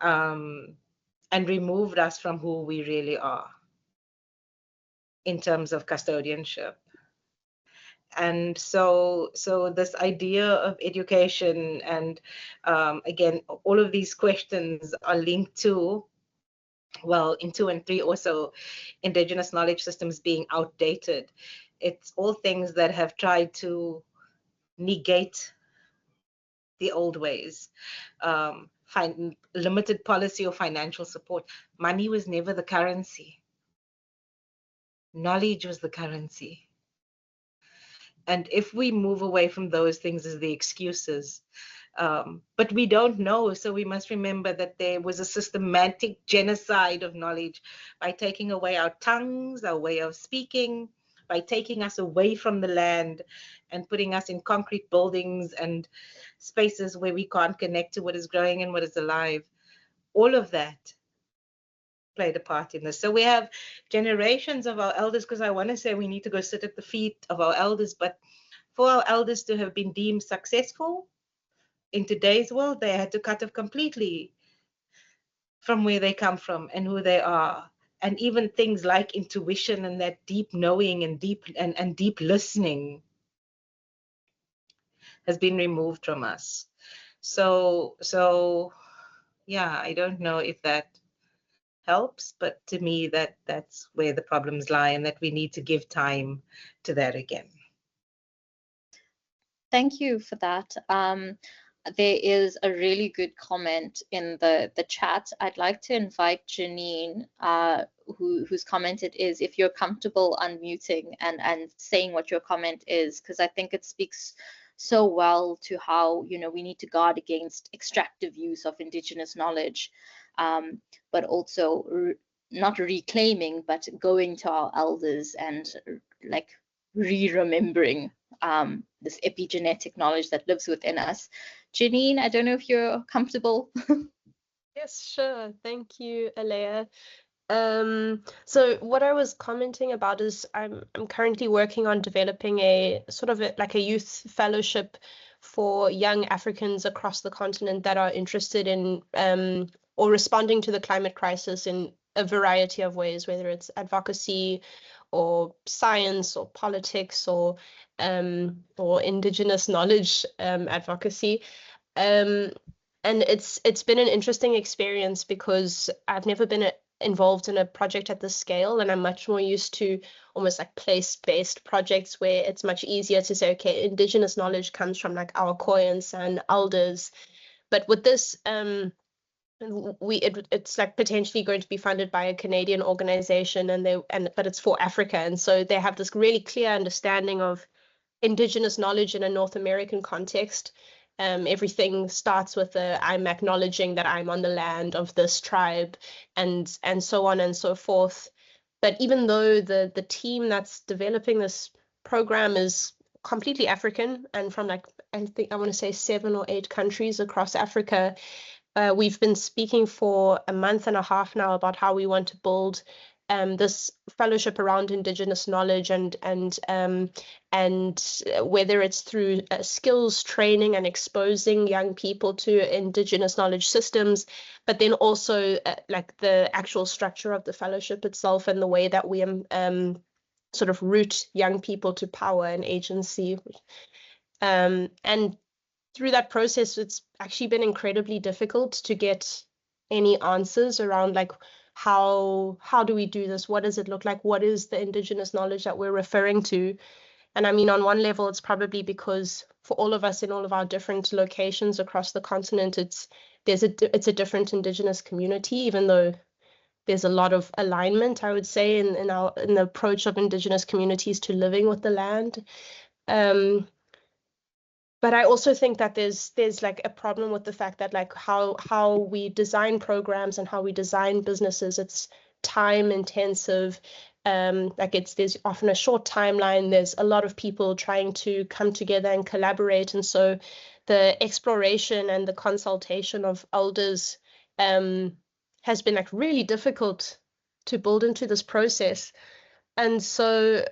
And removed us from who we really are in terms of custodianship. And so this idea of education, and again, all of these questions are linked to, well, in 2 and 3 also, Indigenous knowledge systems being outdated. It's all things that have tried to negate the old ways. Find limited policy or financial support. Money was never the currency. Knowledge was the currency. And if we move away from those things as the excuses, but we don't know, so we must remember that there was a systematic genocide of knowledge by taking away our tongues, our way of speaking, by taking us away from the land and putting us in concrete buildings and spaces where we can't connect to what is growing and what is alive. All of that played a part in this. So we have generations of our elders, because I want to say we need to go sit at the feet of our elders, but for our elders to have been deemed successful in today's world, they had to cut off completely from where they come from and who they are. And even things like intuition and that deep knowing and deep listening has been removed from us. So yeah, I don't know if that helps, but to me that's where the problems lie, and that we need to give time to that again. Thank you for that. There is a really good comment in the chat. I'd like to invite Janine, whose commented is, if you're comfortable unmuting and saying what your comment is, because I think it speaks so well to how, you know, we need to guard against extractive use of Indigenous knowledge, but also not reclaiming, but going to our elders and like remembering this epigenetic knowledge that lives within us. Janine, I don't know if you're comfortable. Yes, sure. Thank you, Aleya. So what I was commenting about is I'm currently working on developing a sort of like a youth fellowship for young Africans across the continent that are interested in or responding to the climate crisis in a variety of ways, whether it's advocacy or science or politics or Indigenous knowledge advocacy. And it's been an interesting experience because I've never been involved in a project at this scale, and I'm much more used to almost like place-based projects where it's much easier to say, okay, Indigenous knowledge comes from like our Koyans and elders, but with this it's like potentially going to be funded by a Canadian organization, but it's for Africa, and so they have this really clear understanding of Indigenous knowledge in a North American context. Everything starts with I'm acknowledging that I'm on the land of this tribe, and so on and so forth. But even though the team that's developing this program is completely African and from like, I think I want to say 7 or 8 countries across Africa, we've been speaking for a month and a half now about how we want to build this fellowship around Indigenous knowledge and whether it's through skills training and exposing young people to Indigenous knowledge systems, but then also like the actual structure of the fellowship itself and the way that we sort of root young people to power and agency. And through that process, it's actually been incredibly difficult to get any answers around like how do we do this? What does it look like? What is the Indigenous knowledge that we're referring to? And I mean, on one level, it's probably because for all of us in all of our different locations across the continent, it's a different Indigenous community, even though there's a lot of alignment, I would say, in the approach of Indigenous communities to living with the land. But I also think that there's like a problem with the fact that like how we design programs and how we design businesses, it's time intensive. Like there's often a short timeline. There's a lot of people trying to come together and collaborate, and so the exploration and the consultation of elders has been like really difficult to build into this process. And so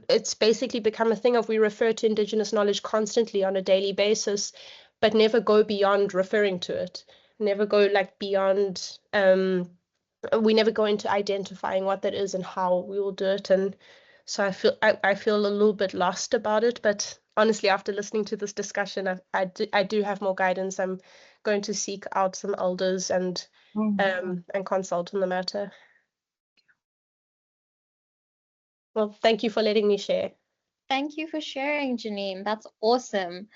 it's basically become a thing of we refer to Indigenous knowledge constantly on a daily basis, but never go beyond referring to it, never go like beyond, we never go into identifying what that is and how we will do it. And so I feel a little bit lost about it, but honestly, after listening to this discussion, I do have more guidance. I'm going to seek out some elders and consult on the matter. Well, thank you for letting me share. Thank you for sharing, Janine. That's awesome.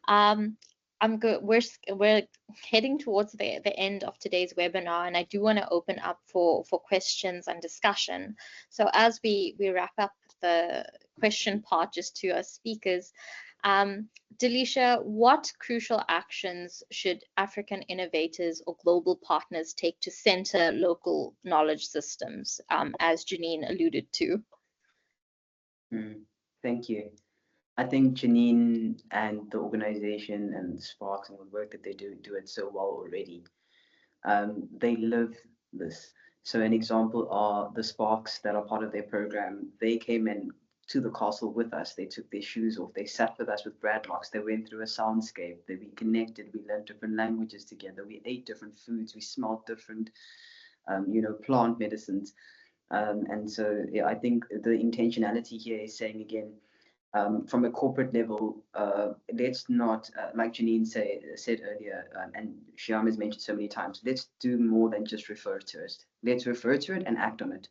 I'm good. We're heading towards the end of today's webinar, and I do want to open up for questions and discussion. So as we wrap up the question part, just to our speakers, Delicia, what crucial actions should African innovators or global partners take to center local knowledge systems, as Janine alluded to? Thank you. I think Janine and the organization and Sparks and the work that they do it so well already. They live this. So an example are the Sparks that are part of their program. They came in to the castle with us. They took their shoes off. They sat with us with Bradlocks. They went through a soundscape. We connected. We learned different languages together. We ate different foods. We smelled different, plant medicines. And so yeah, I think the intentionality here is saying again, from a corporate level, let's not, like Janine said earlier, and Shihaam has mentioned so many times, let's do more than just refer to it. Let's refer to it and act on it.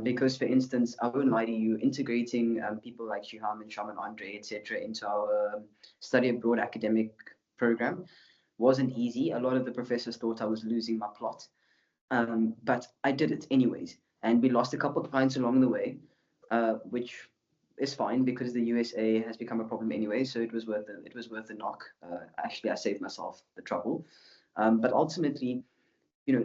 Because, for instance, I won't lie to you, integrating people like Shihaam and Shaman Andre, etc., into our study abroad academic program wasn't easy. A lot of the professors thought I was losing my plot, but I did it anyways. And we lost a couple of clients along the way, which is fine because the USA has become a problem anyway, so it was worth the knock. Actually, I saved myself the trouble. But ultimately,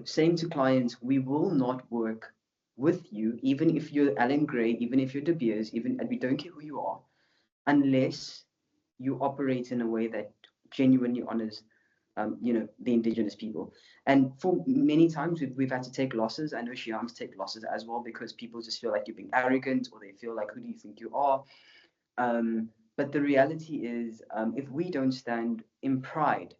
saying to clients, we will not work with you, even if you're Alan Gray, even if you're De Beers, and we don't care who you are, unless you operate in a way that genuinely honors the Indigenous people. And for many times we've had to take losses. I know Shihaam's take losses as well, because people just feel like you're being arrogant, or they feel like, who do you think you are? But the reality is, if we don't stand in pride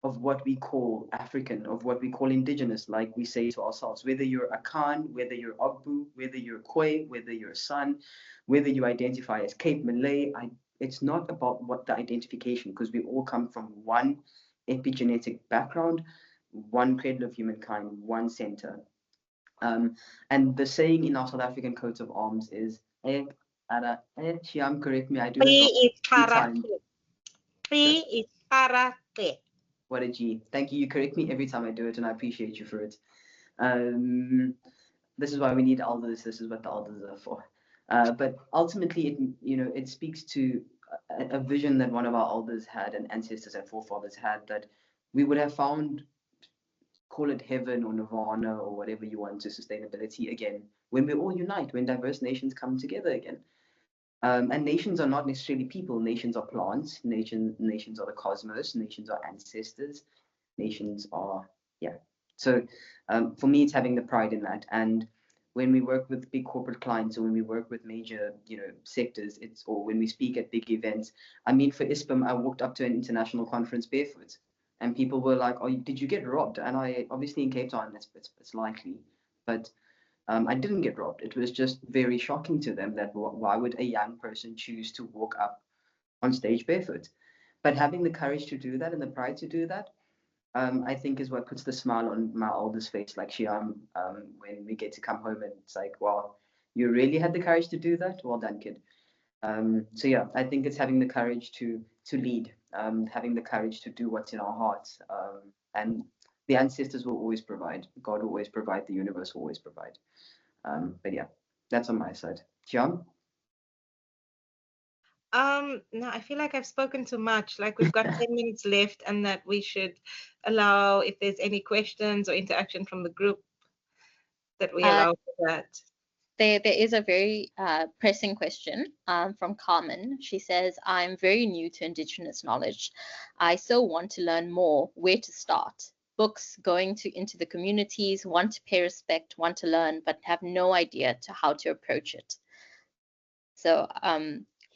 of what we call African, of what we call Indigenous, like we say to ourselves, whether you're a Khan, whether you're Ogbu, whether you're Khoi, whether you're a San, whether you identify as Cape Malay, it's not about what the identification, because we all come from one epigenetic background, one cradle of humankind, one center. And the saying in our South African coat of arms is, Shihaam, correct me, I do it wrong. What a G. Thank you. You correct me every time I do it, and I appreciate you for it. This is why we need elders. This is what the elders are for. But ultimately, it speaks to a vision that one of our elders had, and ancestors and forefathers had, that we would have found, call it heaven or nirvana or whatever you want, to sustainability again, when we all unite, when diverse nations come together again. And nations are not necessarily people. Nations are plants. Nations are the cosmos. Nations are ancestors. nations are, yeah. So for me, it's having the pride in that. And when we work with big corporate clients, or when we work with major, sectors, or when we speak at big events. I mean, for ISPM, I walked up to an international conference barefoot, and people were like, "Oh, did you get robbed?" And I, obviously in Cape Town, it's likely, but I didn't get robbed. It was just very shocking to them that why would a young person choose to walk up on stage barefoot? But having the courage to do that and the pride to do that, I think is what puts the smile on my oldest face, like Shihaam, when we get to come home and it's like, wow, you really had the courage to do that. Well done, kid. So yeah, I think it's having the courage to lead, having the courage to do what's in our hearts, and the ancestors will always provide. God will always provide. The universe will always provide. But yeah, that's on my side. Shihaam? No, I feel like I've spoken too much. Like we've got 10 minutes left, and that we should allow, if there's any questions or interaction from the group, that we allow for that. There is a very pressing question from Carmen. She says, I'm very new to Indigenous knowledge. I so want to learn more. Where to start? Books, going into the communities, want to pay respect, want to learn, but have no idea to how to approach it. So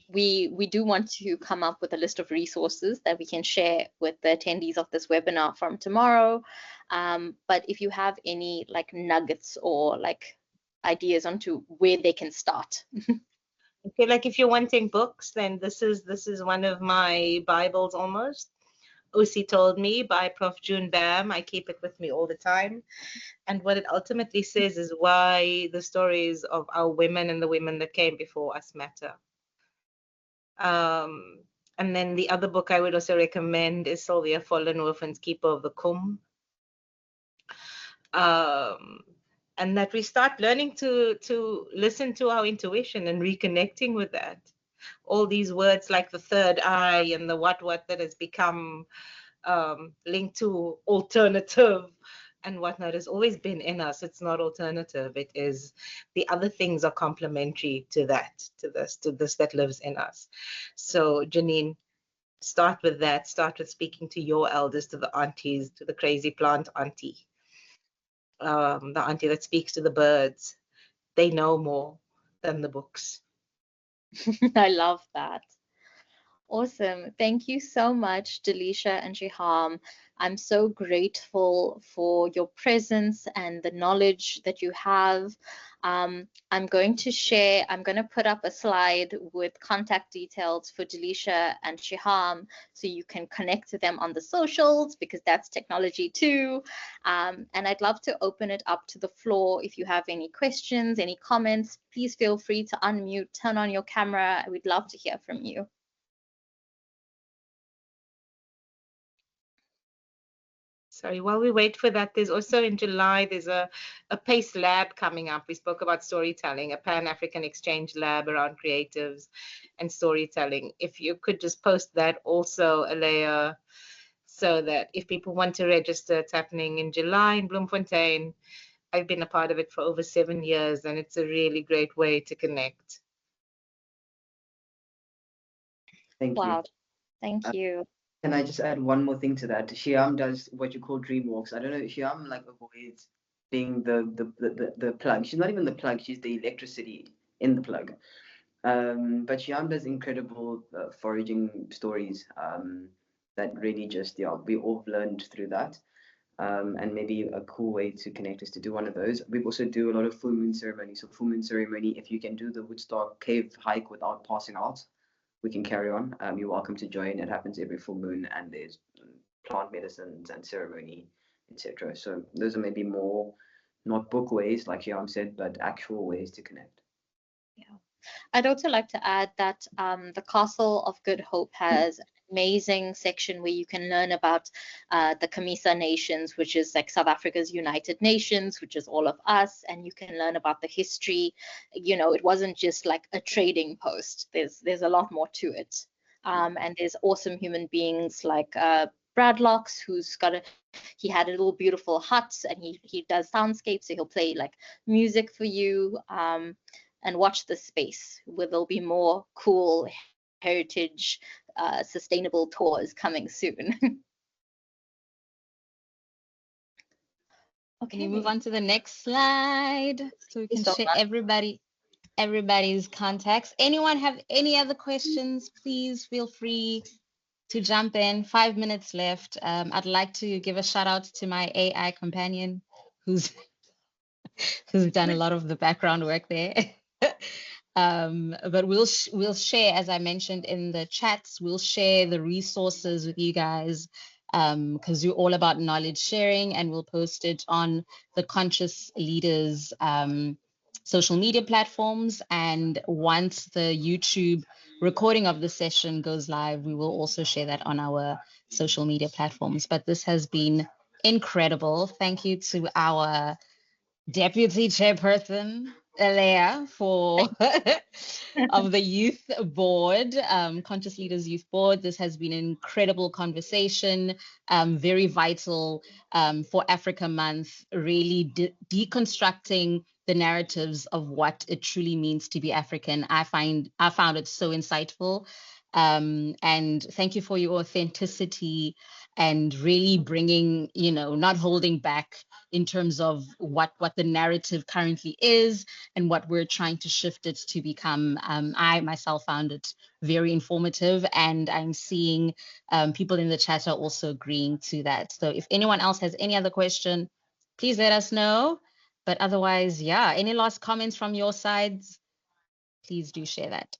we do want to come up with a list of resources that we can share with the attendees of this webinar from tomorrow. But if you have any like nuggets or like ideas onto where they can start. I feel like if you're wanting books, then this is one of my Bibles almost. Usi told me by Prof. June Bam. I keep it with me all the time. And what it ultimately says is why the stories of our women and the women that came before us matter. And then the other book I would also recommend is Sylvia Fallen Orphan's Keeper of the Kum. And that we start learning to listen to our intuition and reconnecting with that. All these words like the third eye and the what that has become linked to alternative and whatnot has always been in us. It's not alternative. It is the other things are complementary to that, to this that lives in us. So Janine, start with that. Start with speaking to your elders, to the aunties, to the crazy plant auntie. The auntie that speaks to the birds. They know more than the books. I love that. Awesome. Thank you so much, Delicia and Shihaam. I'm so grateful for your presence and the knowledge that you have. I'm going to put up a slide with contact details for Delicia and Shihaam so you can connect to them on the socials because that's technology too. And I'd love to open it up to the floor. If you have any questions, any comments, please feel free to unmute, turn on your camera. We'd love to hear from you. Sorry, while we wait for that, there's also in July, there's a PACE lab coming up. We spoke about storytelling, a Pan-African exchange lab around creatives and storytelling. If you could just post that also, Aleya, so that if people want to register, it's happening in July in Bloemfontein. I've been a part of it for over 7 years, and it's a really great way to connect. Thank you. Wow, thank you. Can I just add one more thing to that? Shihaam does what you call dream walks. I don't know, Shihaam like avoids being the plug. She's not even the plug, she's the electricity in the plug. But Shihaam does incredible foraging stories that really just, yeah, we all learned through that. And maybe a cool way to connect is to do one of those. We also do a lot of full moon ceremony. So full moon ceremony, if you can do the Woodstock cave hike without passing out, we can carry on. You're welcome to join. It happens every full moon, and there's plant medicines and ceremony, etc. So those are maybe more not book ways, like Shihaam said, but actual ways to connect. Yeah. I'd also like to add that the Castle of Good Hope has an amazing section where you can learn about the Camisa Nations, which is like South Africa's United Nations, which is all of us, and you can learn about the history. You know, it wasn't just like a trading post. There's a lot more to it. And there's awesome human beings like Bradlocks, he had a little beautiful hut, and he does soundscapes, so he'll play like music for you. And watch this space where there'll be more cool heritage, sustainable tours coming soon. Can you move on to the next slide so we can share everybody's contacts? Anyone have any other questions? Please feel free to jump in. 5 minutes left. I'd like to give a shout out to my AI companion who's done a lot of the background work there. But we'll share, as I mentioned in the chats, we'll share the resources with you guys because you're all about knowledge sharing, and we'll post it on the Conscious Leaders social media platforms. And once the YouTube recording of the session goes live, we will also share that on our social media platforms. But this has been incredible. Thank you to our Deputy Chairperson, Aleya, of the Youth Board, Conscious Leaders Youth Board. This has been an incredible conversation, very vital for Africa Month, really deconstructing the narratives of what it truly means to be African. I found it so insightful. And thank you for your authenticity and really bringing, not holding back in terms of what the narrative currently is and what we're trying to shift it to become. I myself found it very informative, and I'm seeing people in the chat are also agreeing to that. So if anyone else has any other question, please let us know. But otherwise, yeah, any last comments from your sides, please do share that.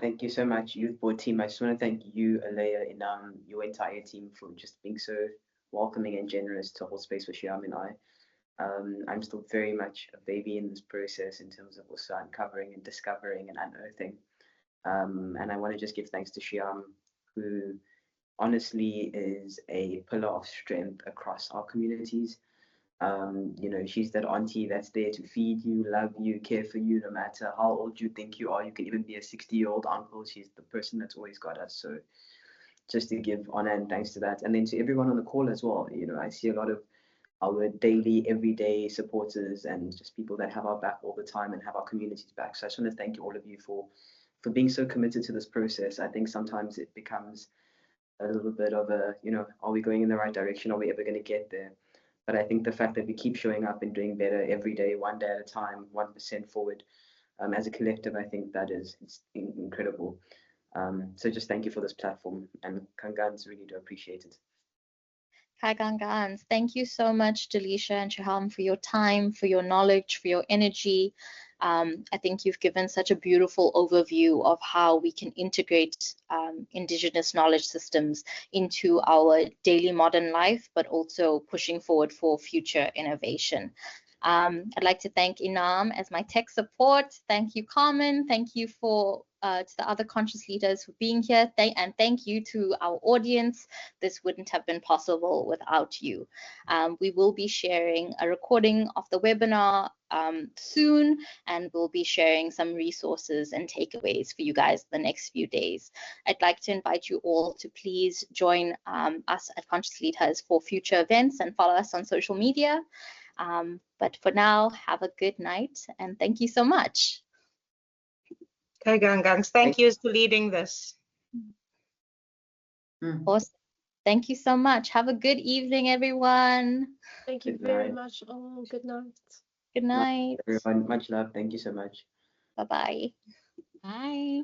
Thank you so much, Youth Board team. I just want to thank you, Aleya, and your entire team for just being so welcoming and generous to hold space for Shihaam and I. I'm still very much a baby in this process in terms of also uncovering and discovering and unearthing. And I want to just give thanks to Shihaam, who honestly is a pillar of strength across our communities. She's that auntie that's there to feed you, love you, care for you, no matter how old you think you are. You can even be a 60-year-old uncle. She's the person that's always got us. So just to give honor and thanks to that. And then to everyone on the call as well. I see a lot of our daily, everyday supporters and just people that have our back all the time and have our communities back. So I just want to thank all of you for being so committed to this process. I think sometimes it becomes a little bit of a, are we going in the right direction? Are we ever going to get there? But I think the fact that we keep showing up and doing better every day, one day at a time, 1% forward, as a collective, I think that it's incredible. So just thank you for this platform, and Kangans, really do appreciate it. Hi, Gangans. Thank you so much, Delicia and Shihaam, for your time, for your knowledge, for your energy. I think you've given such a beautiful overview of how we can integrate Indigenous knowledge systems into our daily modern life, but also pushing forward for future innovation. I'd like to thank Inam as my tech support. Thank you, Carmen. Thank you to the other conscious leaders for being here. And thank you to our audience. This wouldn't have been possible without you. We will be sharing a recording of the webinar soon, and we'll be sharing some resources and takeaways for you guys the next few days. I'd like to invite you all to please join us at Conscious Leaders for future events and follow us on social media. But for now, have a good night, and thank you so much. Okay, Gangangs, thank you for leading this. Awesome. Thank you so much. Have a good evening, everyone. Thank you very much. Oh, good night. Good night. Everyone, much love. Thank you so much. Bye-bye. Bye.